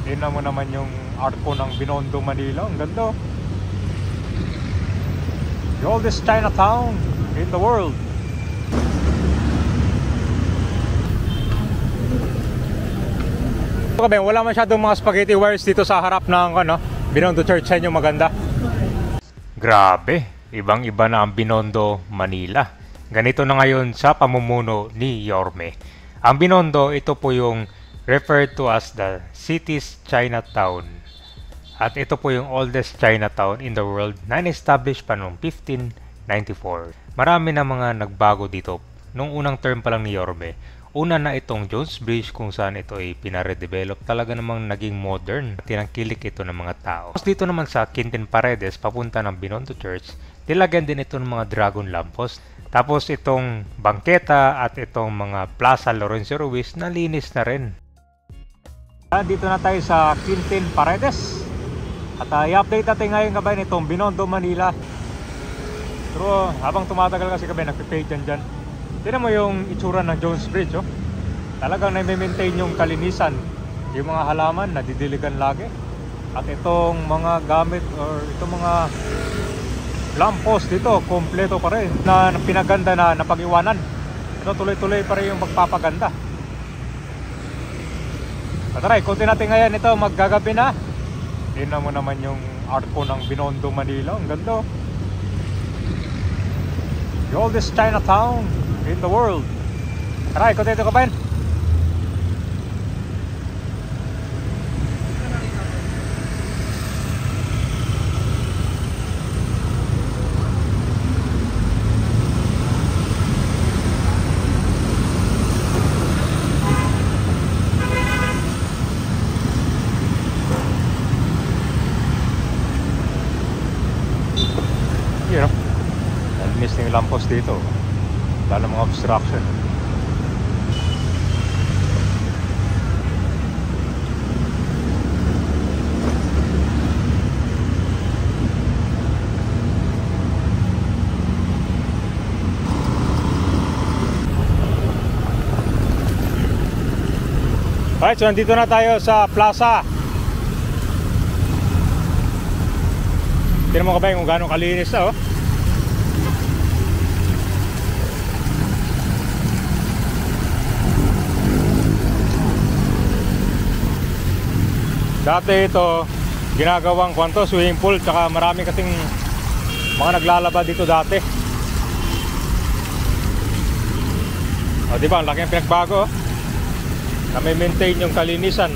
Tingnan mo naman yung arko ng Binondo, Manila. Ang ganda. The oldest Chinatown in the world. Wala masyadong mga spaghetti wires dito sa harap ng Binondo Church. Sa inyo maganda. Grabe, ibang-iba na ang Binondo, Manila. Ganito na ngayon sa pamumuno ni Yorme. Ang Binondo, ito po yung referred to as the city's Chinatown. At ito po yung oldest Chinatown in the world na in-establish pa noong 1594. Marami na mga nagbago dito. Nung unang term pa lang ni Yorme, una na itong Jones Bridge kung saan ito ay pinaredevelop, talaga namang naging modern. Tinangkilik ito ng mga tao. Tapos dito naman sa Quintin Paredes, papunta ng Binondo Church, nilagyan din ito ng mga dragon lamppost. Tapos itong bangketa at itong mga Plaza Lorenzo Ruiz, nalinis na rin. Dito na tayo sa Quintin Paredes. At i-update natin ngayon kabayan itong Binondo, Manila. Pero habang tumatagal kasi kabayan, nagpipage dyan. Tignan mo yung itsura ng Jones Bridge. Talagang na-maintain yung kalinisan. Yung mga halaman, nadidiligan lagi. At itong mga gamit or itong mga lamppost dito, kompleto pa rin. Na pinaganda na napag-iwanan. Ito tuloy-tuloy pa rin yung magpapaganda. At tara, ikutin natin ngayon ito, maggagabi na. Tingnan mo naman yung arko ng Binondo, Manila. Ang ganda. The oldest Chinatown in the world. Tara, ikutin ito kabayan. Nalinis na yung lamppost dito. Wala mga obstruction. Alright, so nandito na tayo sa plaza. Tignan mo kabayan kung gano'ng kalinis na Dati ito ginagawang swimming pool, tsaka marami kasing mga naglalaba dito dati. Di ba, ang laki ng pinagbago na may maintain yung kalinisan.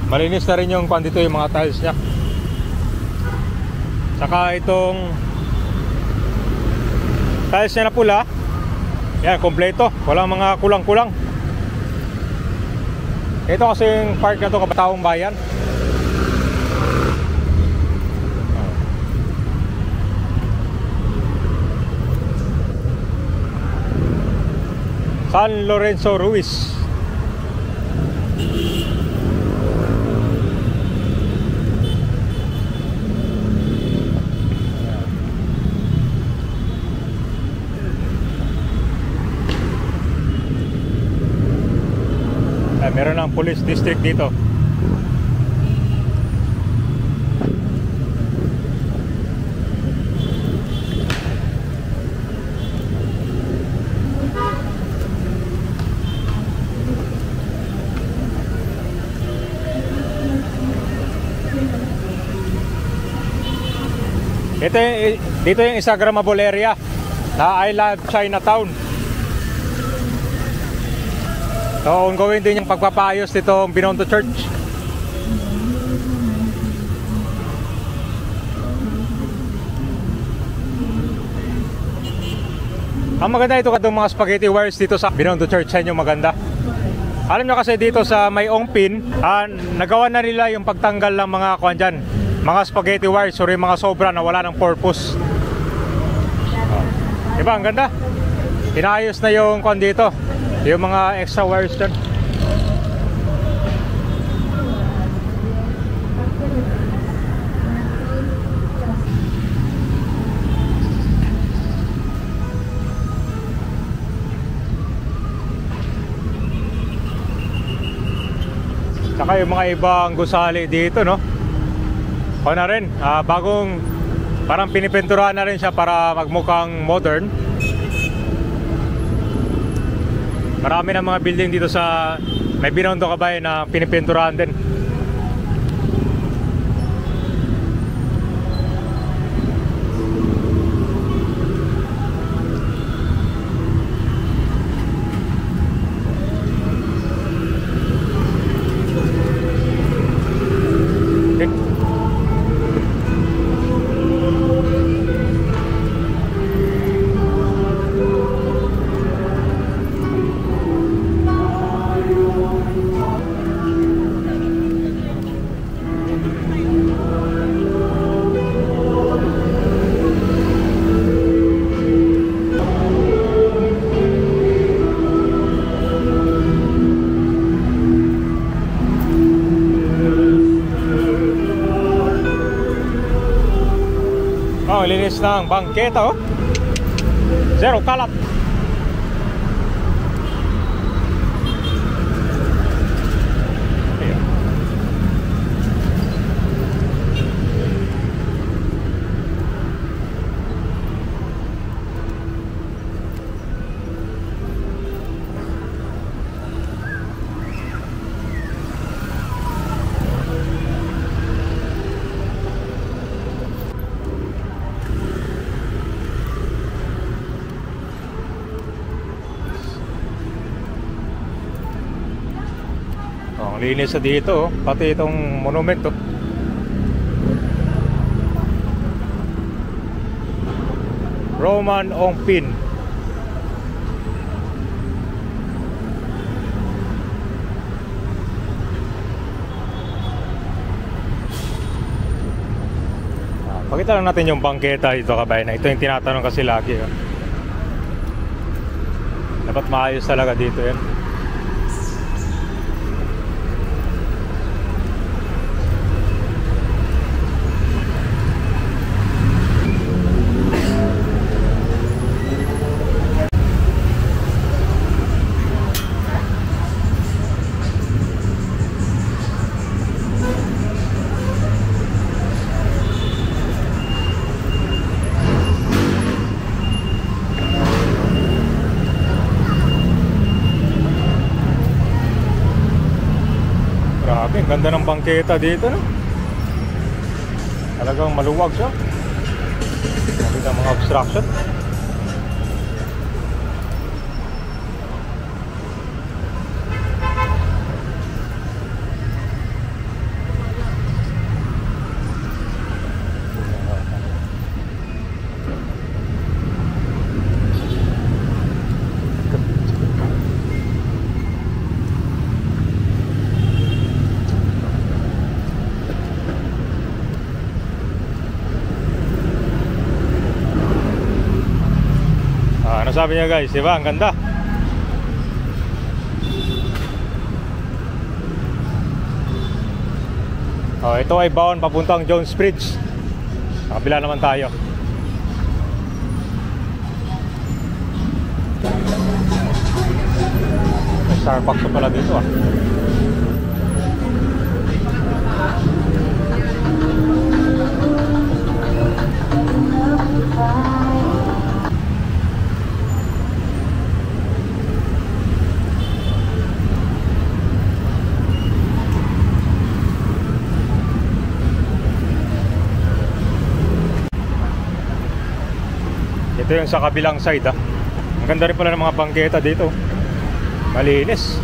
Malinis na rin yung dito yung mga tiles niya. Saka itong tiles niya na pula, yan, kompleto, walang mga kulang-kulang. Ito kasi yung park na to, Kabataong Bayan. San Lorenzo Ruiz. Meron ng police district dito. Dito yung Instagrammable area na I Love Chinatown. So ongoing din yung pagpapayos nitong Binondo Church. Ang maganda ito kadong mga spaghetti wires dito sa Binondo Church. Sa inyo maganda. Alam nyo kasi dito sa may Ongpin, nagawa na nila yung pagtanggal ng mga dyan, mga spaghetti wires or yung mga sobra na wala ng purpose. Diba ang ganda? Inayos na yung dito, yung mga extra wires dyan. Saka yung mga ibang gusali dito, no? O na rin, bagong parang pinipinturahan na rin siya para magmukhang modern. Marami na mga building dito sa may Binondo Kabay na pinipinturahan din. Linis ng bangketa, oh. Zero kalat. Ayan. Ang linis na dito, oh. Pati itong monumento. Roman Ongpin. Pakita lang natin yung bangketa dito, kabayan. Ito yung tinatanong kasi lagi, oh. Dapat maayos talaga dito yan. Grabe, ang ganda ng bangketa dito, no? Talagang maluwag siya. Nakita mga obstruction. Ano sabi niya, guys? Diba? Ang ganda. Oh, ito ay baon papuntang Jones Bridge. Kabila naman tayo. May Starbucks pa pala dito, ah. Ito yung sa kabilang side, ah. Ang ganda rin pala ng mga bangketa dito. Malinis.